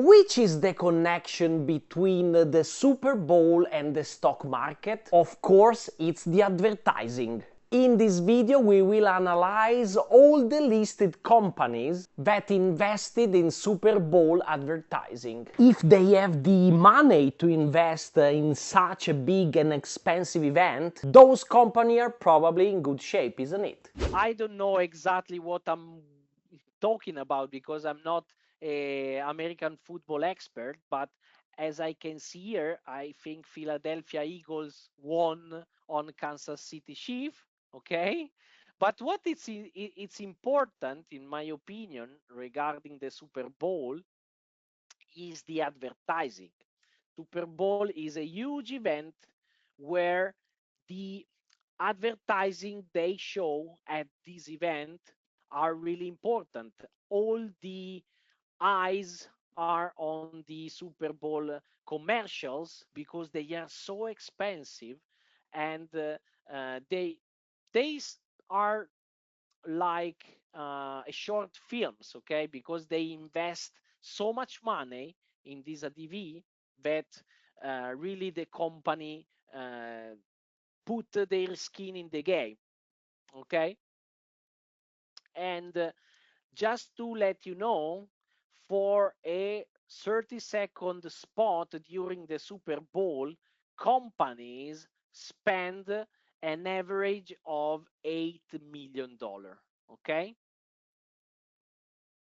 Which is the connection between the Super Bowl and the stock market? Of course, it's the advertising. In this video we will analyze all the listed companies that invested in Super Bowl advertising. If they have the money to invest in such a big and expensive event, those companies are probably in good shape, isn't it? I don't know exactly what I'm talking about because I'm not an American football expert, but as I can see here, I think Philadelphia Eagles won on Kansas City Chiefs. Okay, but what it's important, in my opinion, regarding the Super Bowl is the advertising. Super Bowl is a huge event where the advertising they show at this event are really important. All the eyes are on the Super Bowl commercials because they are so expensive, and they are like a short films, okay? Because they invest so much money in this ADV that really the company put their skin in the game, okay? And just to let you know, for a 30-second spot during the Super Bowl, companies spend an average of $8 million. Okay?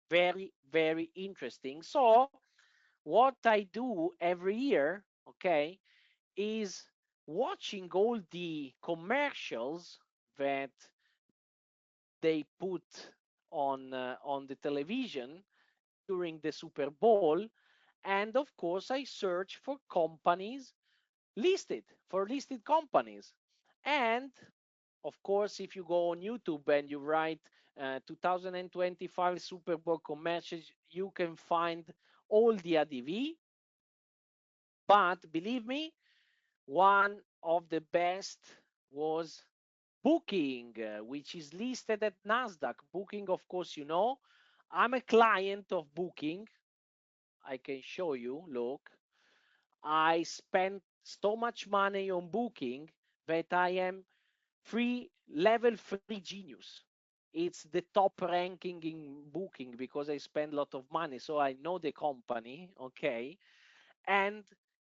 Very, very interesting. So, what I do every year, okay, is watching all the commercials that they put on the television during the Super Bowl, and of course I search for companies listed companies. And of course, if you go on YouTube and you write 2025 Super Bowl commercials, you can find all the ADV. But believe me, one of the best was Booking, which is listed at Nasdaq. Booking, of course, you know, I'm a client of Booking. I can show you. Look, I spent so much money on Booking that I am level 3 genius. It's the top ranking in Booking because I spend a lot of money, so I know the company, okay? And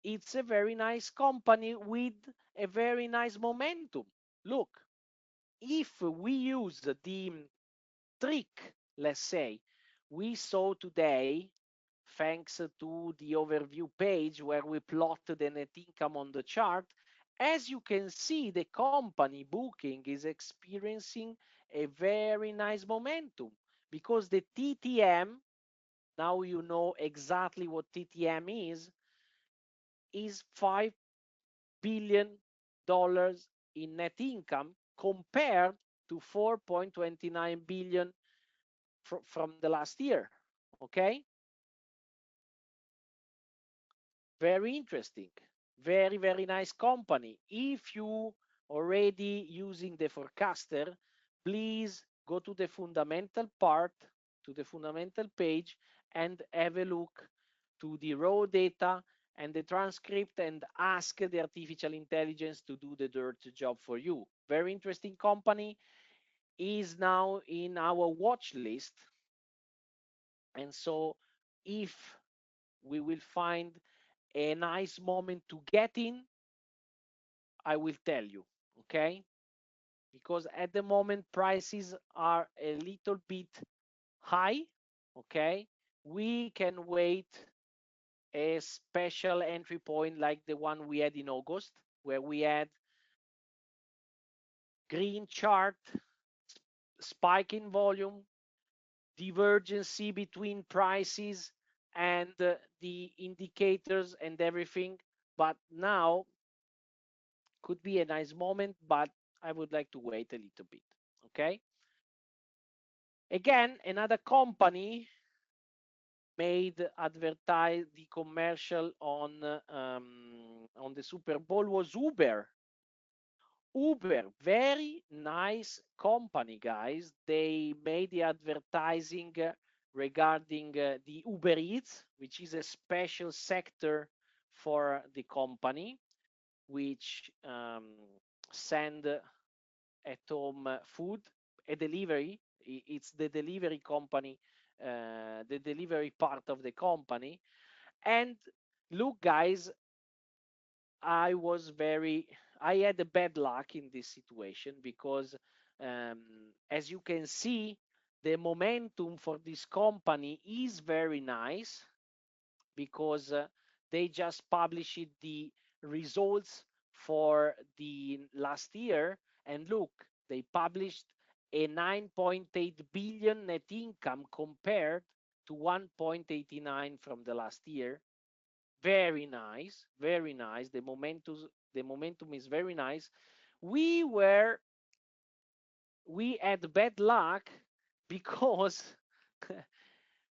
it's a very nice company with a very nice momentum. Look, if we use the trick, let's say, we saw today, thanks to the overview page where we plot the net income on the chart, as you can see, the company Booking is experiencing a very nice momentum because the TTM, now you know exactly what TTM is $5 billion in net income compared to 4.29 billion from the last year. Okay, very interesting, very, very nice company. If you already using the forecaster, please go to the fundamental part, to the fundamental page, and have a look to the raw data and the transcript and ask the artificial intelligence to do the dirty job for you. Very interesting company, is now in our watch list. And so if we will find a nice moment to get in, I will tell you, okay? Because at the moment prices are a little bit high, okay? We can wait a special entry point like the one we had in August, where we had green chart, spike in volume, divergency between prices and the indicators and everything. But now could be a nice moment, but I would like to wait a little bit. Okay. Again, another company made advertise the commercial on the Super Bowl was Uber. Uber, very nice company, guys. They made the advertising regarding the Uber Eats, which is a special sector for the company, which send at home food, a delivery. It's the delivery company, the delivery part of the company. And look, guys, I had a bad luck in this situation because, um, as you can see, the momentum for this company is very nice because they just published the results for the last year. And look, they published a 9.8 billion net income compared to 1.89 from the last year. Very nice, very nice. The momentum is very nice. We had bad luck because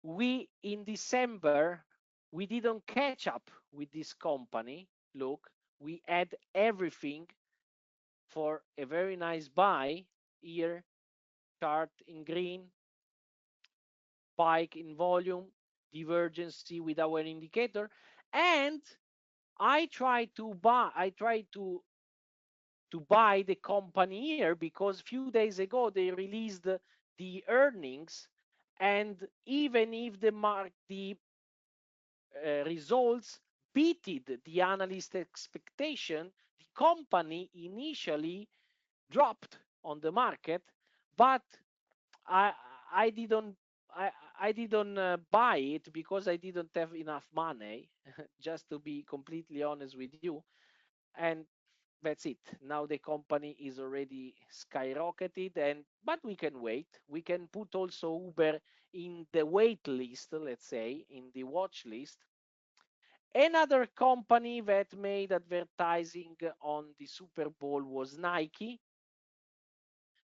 we in December we didn't catch up with this company. Look, we had everything for a very nice buy here, chart in green, spike in volume, divergence with our indicator, and I tried to buy the company here because few days ago they released the earnings, and even if the results beated the analyst expectation, the company initially dropped on the market, but I I didn't I I didn't buy it because I didn't have enough money, just to be completely honest with you. And that's it. Now the company is already skyrocketed, and but we can wait. We can put also Uber in the wait list, let's say, in the watch list. Another company that made advertising on the Super Bowl was Nike,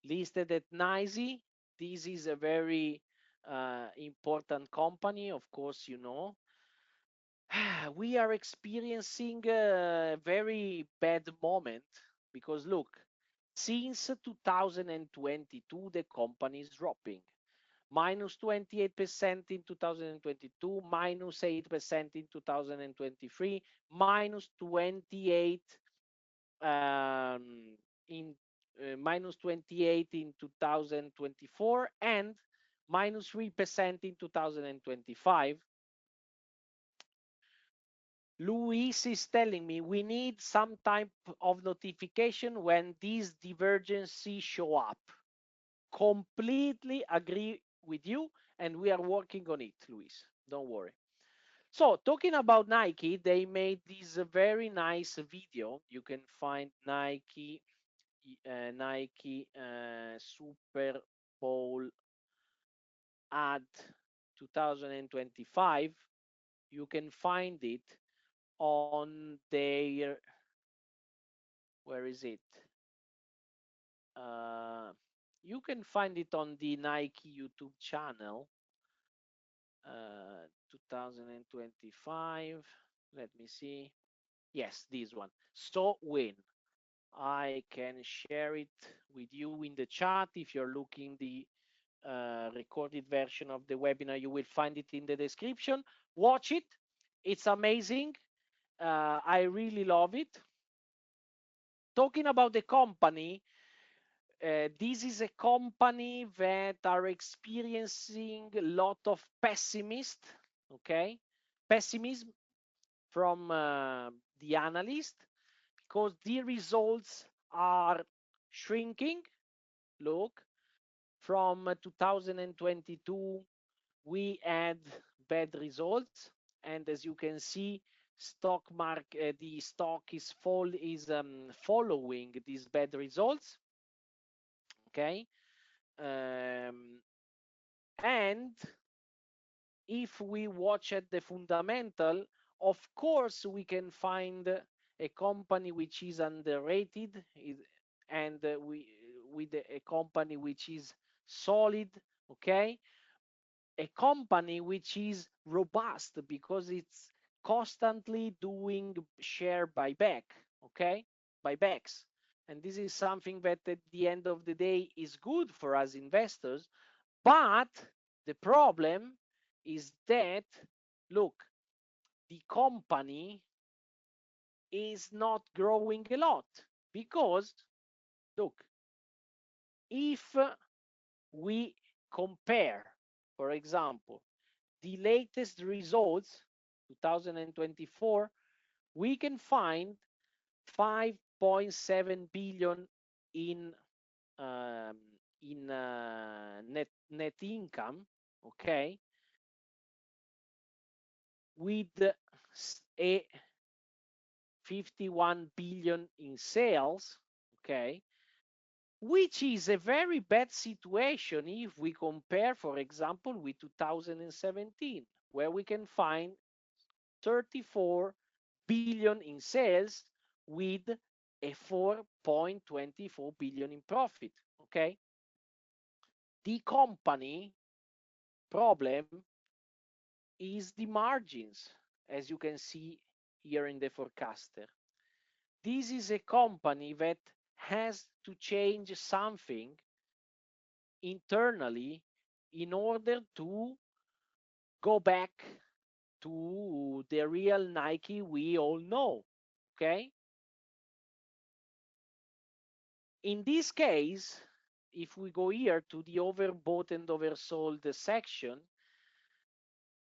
listed at 90. This is a very important company, of course, you know. We are experiencing a very bad moment because look, since 2022, the company is dropping. Minus 28% in 2022, minus 8% in 2023, minus 28 in minus 28 in 2024, and minus 3% in 2025. Luis is telling me we need some type of notification when these divergences show up. Completely agree with you, and we are working on it, Luis. Don't worry. So, talking about Nike, they made this very nice video. You can find Nike Super Bowl ad 2025. You can find it on their, where is it? Uh, you can find it on the Nike YouTube channel. 2025. Let me see. Yes, this one. So win. I can share it with you in the chat. If you're looking the recorded version of the webinar, you will find it in the description. Watch it. It's amazing. I really love it. Talking about the company, this is a company that are experiencing a lot of pessimism from the analyst because the results are shrinking. Look, from 2022, we had bad results, and as you can see, the stock is following these bad results. Okay, um, and if we watch at the fundamental, of course, we can find a company which is underrated, and with a company which is solid, okay? A company which is robust because it's constantly doing share buyback, okay? Buybacks. And this is something that at the end of the day is good for us investors, but The problem is that, look, the company is not growing a lot because, look, if we compare, for example, the latest results, 2024, we can find 5.7 billion in um, net income, okay, with a 51 billion in sales, okay, which is a very bad situation if we compare, for example, with 2017, where we can find 34 billion in sales with a 4.24 billion in profit. Okay, the company problem is the margins, as you can see here in the forecaster. This is a company that has to change something internally in order to go back to the real Nike we all know. Okay? In this case, if we go here to the overbought and oversold section,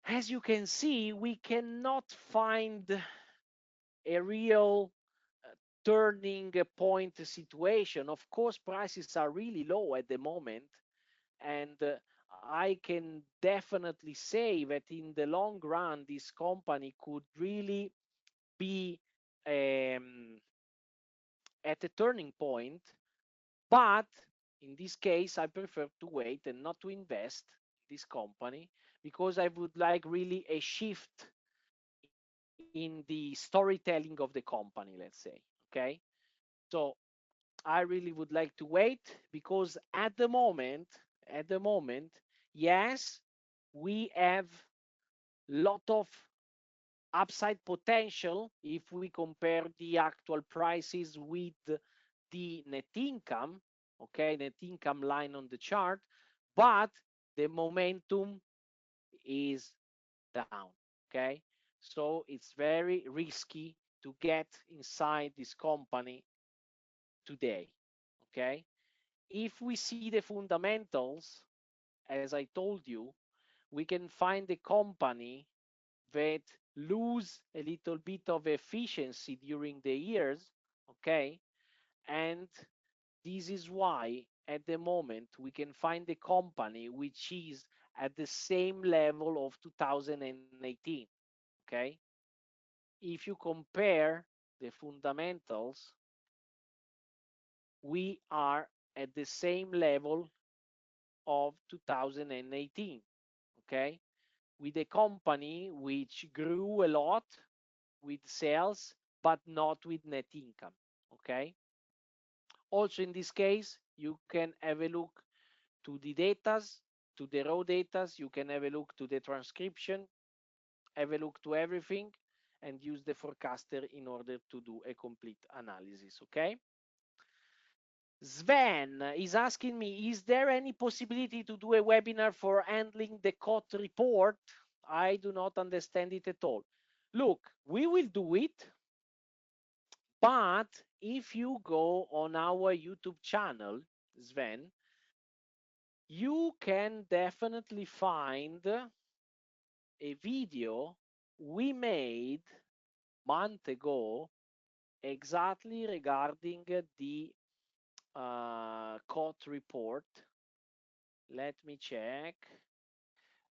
as you can see, we cannot find a real turning point situation. Of course, prices are really low at the moment, and I can definitely say that in the long run, this company could really be at a turning point. But in this case, I prefer to wait and not to invest in this company because I would like really a shift in the storytelling of the company, let's say. Okay. So I really would like to wait because at the moment, yes, we have lot of upside potential if we compare the actual prices with the net income, okay, net income line on the chart, but the momentum is down, okay? So it's very risky to get inside this company today, okay? If we see the fundamentals, as I told you, we can find a company that lose a little bit of efficiency during the years, okay? And this is why at the moment we can find a company which is at the same level of 2018, okay? If you compare the fundamentals, we are at the same level of 2018, okay? With a company which grew a lot with sales, but not with net income, okay? Also in this case, you can have a look to the datas, to the raw datas, you can have a look to the transcription, have a look to everything, and use the forecaster in order to do a complete analysis, okay? Sven is asking me, is there any possibility to do a webinar for handling the COT report? I do not understand it at all. Look, we will do it, but if you go on our YouTube channel, Sven, you can definitely find a video we made month ago exactly regarding the COT report. Let me check.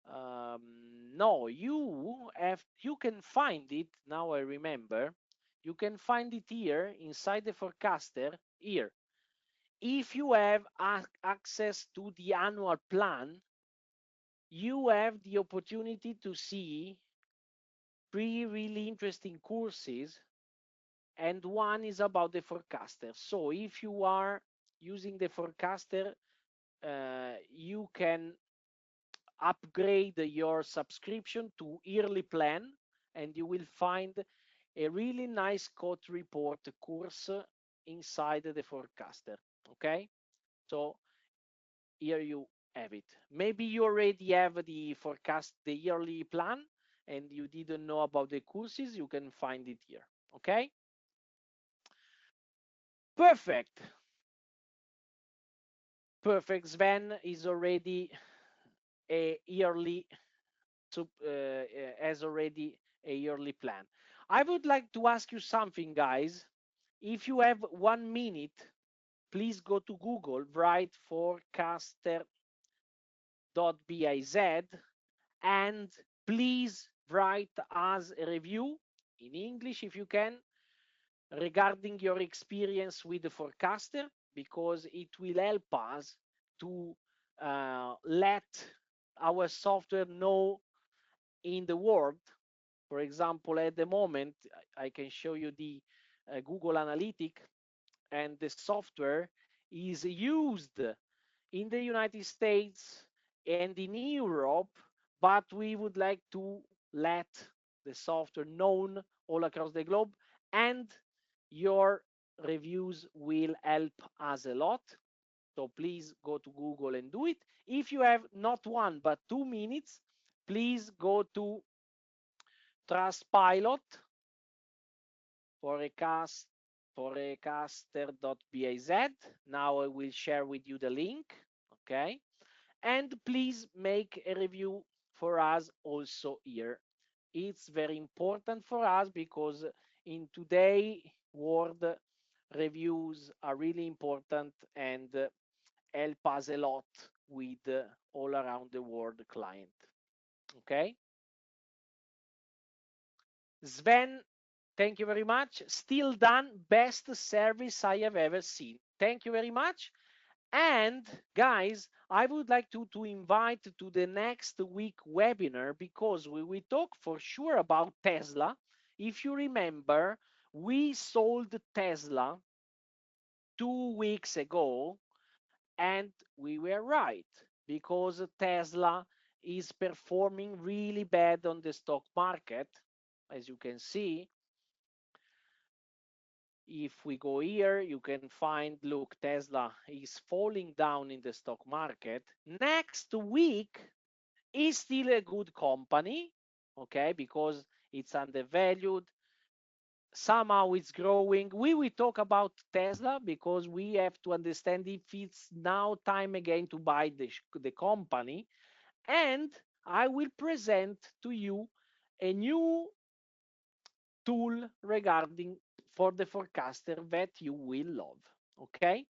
No, you can find it now. I remember. You can find it here inside the forecaster here. If you have access to the annual plan, you have the opportunity to see three really interesting courses, and one is about the forecaster. So if you are using the forecaster, you can upgrade your subscription to yearly plan, and you will find a really nice code report course inside the forecaster. Okay, so here have it. Maybe you already have the forecast, the yearly plan, and you didn't know about the courses. You can find it here. Okay. Perfect. Perfect. Sven is already a yearly has already a yearly plan. I would like to ask you something, guys. If you have 1 minute, please go to Google, write forecaster.biz, and please write us a review in English if you can regarding your experience with the forecaster, because it will help us to let our software know in the world. For example, at the moment, I can show you the Google Analytic, and the software is used in the United States and in Europe, but we would like to let the software known all across the globe, and your reviews will help us a lot. So please go to Google and do it. If you have not 1 but 2 minutes, please go to Trustpilot, forecaster.biz. Now I will share with you the link. Okay. And please make a review for us also here. It's very important for us because in today world, reviews are really important and help us a lot with all around the world client. Okay. Sven, thank you very much. Still done. Best service I have ever seen. Thank you very much. And guys, I would like to invite to the next week webinar, because we will talk for sure about Tesla. If you remember, we sold Tesla 2 weeks ago, and we were right, because Tesla is performing really bad on the stock market. As you can see, if we go here, you can find, look, Tesla is falling down in the stock market. Next week is still a good company, okay, because it's undervalued. Somehow it's growing. We will talk about Tesla because we have to understand if it's now time again to buy the company. And I will present to you a new tool regarding for the forecaster that you will love. Okay.